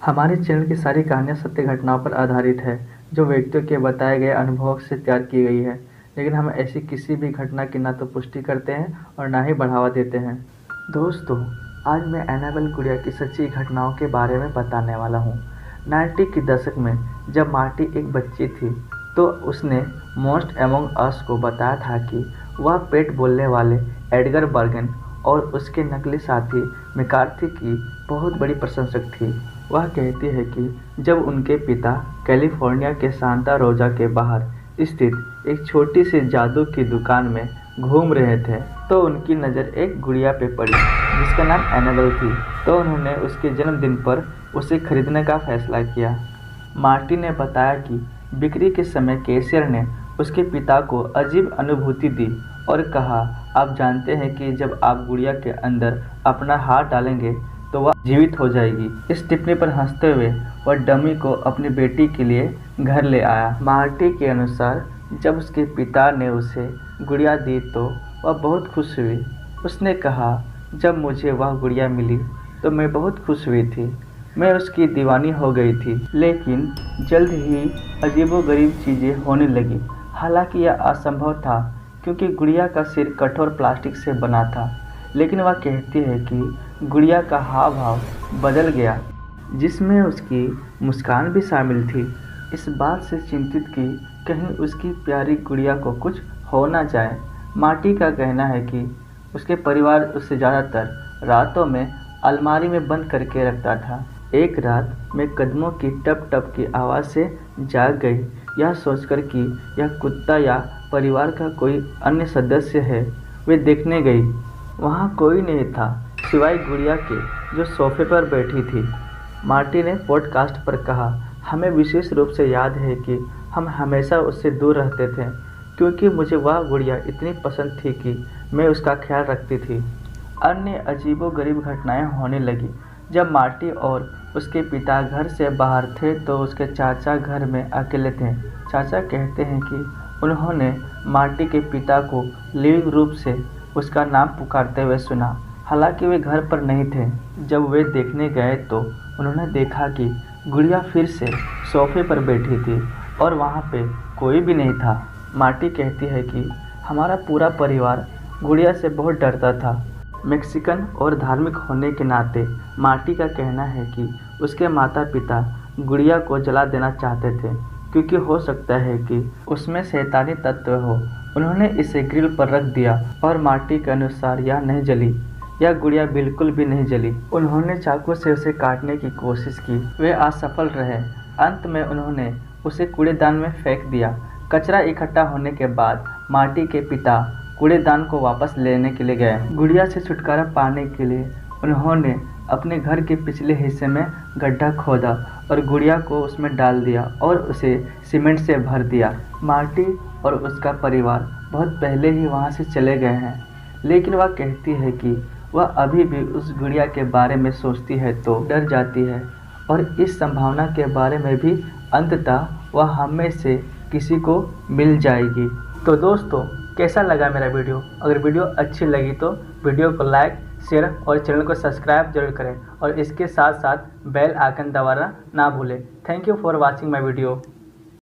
हमारे चैनल की सारी कहानियाँ सत्य घटनाओं पर आधारित है, जो व्यक्तियों के बताए गए अनुभवों से तैयार की गई है। लेकिन हम ऐसी किसी भी घटना की ना तो पुष्टि करते हैं और ना ही बढ़ावा देते हैं। दोस्तों, आज मैं एनाबेल गुड़िया की सच्ची घटनाओं के बारे में बताने वाला हूँ। 90 के दशक में जब मार्टी एक बच्ची थी, तो उसने मोस्ट एमोंग अस को बताया था कि वह पेट बोलने वाले एडगर बर्गन और उसके नकली साथी मैकार्थी की बहुत बड़ी प्रशंसक थी। वह कहती है कि जब उनके पिता कैलिफोर्निया के सांता रोजा के बाहर स्थित एक छोटी सी जादू की दुकान में घूम रहे थे, तो उनकी नज़र एक गुड़िया पे पड़ी जिसका नाम एनाबेल थी। तो उन्होंने उसके जन्मदिन पर उसे खरीदने का फैसला किया। मार्टी ने बताया कि बिक्री के समय कैशियर ने उसके पिता को अजीब अनुभूति दी और कहा, आप जानते हैं कि जब आप गुड़िया के अंदर अपना हाथ डालेंगे तो वह जीवित हो जाएगी। इस टिप्पणी पर हंसते हुए वह डमी को अपनी बेटी के लिए घर ले आया। मार्टी के अनुसार जब उसके पिता ने उसे गुड़िया दी तो वह बहुत खुश हुई। उसने कहा, जब मुझे वह गुड़िया मिली तो मैं बहुत खुश हुई थी। मैं उसकी दीवानी हो गई थी। लेकिन जल्द ही अजीबोगरीब चीज़ें होने लगी। हालांकि यह असंभव था क्योंकि गुड़िया का सिर कठोर प्लास्टिक से बना था। लेकिन वह कहती है कि गुड़िया का हाव भाव बदल गया, जिसमें उसकी मुस्कान भी शामिल थी। इस बात से चिंतित कि कहीं उसकी प्यारी गुड़िया को कुछ हो ना जाए। मार्टी का कहना है कि उसके परिवार उसे ज़्यादातर रातों में अलमारी में बंद करके रखता था। एक रात मैं कदमों की टप टप की आवाज़ से जाग गई, यह सोचकर कि यह कुत्ता या परिवार का कोई अन्य सदस्य है। वे देखने गई। वहाँ कोई नहीं था सिवाय गुड़िया के, जो सोफे पर बैठी थी। मार्टी ने पॉडकास्ट पर कहा, हमें विशेष रूप से याद है कि हम हमेशा उससे दूर रहते थे क्योंकि मुझे वह गुड़िया इतनी पसंद थी कि मैं उसका ख्याल रखती थी। अन्य अजीबोगरीब घटनाएं होने लगी। जब मार्टी और उसके पिता घर से बाहर थे तो उसके चाचा घर में अकेले थे। चाचा कहते हैं कि उन्होंने मार्टी के पिता को लिविंग रूम से उसका नाम पुकारते हुए सुना। हालांकि वे घर पर नहीं थे। जब वे देखने गए तो उन्होंने देखा कि गुड़िया फिर से सोफे पर बैठी थी और वहाँ पे कोई भी नहीं था। मार्टी कहती है कि हमारा पूरा परिवार गुड़िया से बहुत डरता था। मेक्सिकन और धार्मिक होने के नाते मार्टी का कहना है कि उसके माता पिता गुड़िया को जला देना चाहते थे क्योंकि हो सकता है कि उसमें शैतानी तत्व हो। उन्होंने इसे ग्रिल पर रख दिया और मार्टी के अनुसार यह नहीं जली। यह गुड़िया बिल्कुल भी नहीं जली। उन्होंने चाकू से उसे काटने की कोशिश की, वे असफल रहे। अंत में उन्होंने उसे कूड़ेदान में फेंक दिया। कचरा इकट्ठा होने के बाद मार्टी के पिता कूड़ेदान को वापस लेने के लिए गए। गुड़िया से छुटकारा पाने के लिए उन्होंने अपने घर के पिछले हिस्से में गड्ढा खोदा और गुड़िया को उसमें डाल दिया और उसे सीमेंट से भर दिया। मार्टी और उसका परिवार बहुत पहले ही वहाँ से चले गए हैं, लेकिन वह कहती है कि वह अभी भी उस गुड़िया के बारे में सोचती है तो डर जाती है और इस संभावना के बारे में भी अंततः वह हमें से किसी को मिल जाएगी। तो दोस्तों, कैसा लगा मेरा वीडियो? अगर वीडियो अच्छी लगी तो वीडियो को लाइक, शेयर और चैनल को सब्सक्राइब जरूर करें और इसके साथ साथ बेल आइकन दबाना ना भूलें। Thank you for watching my video.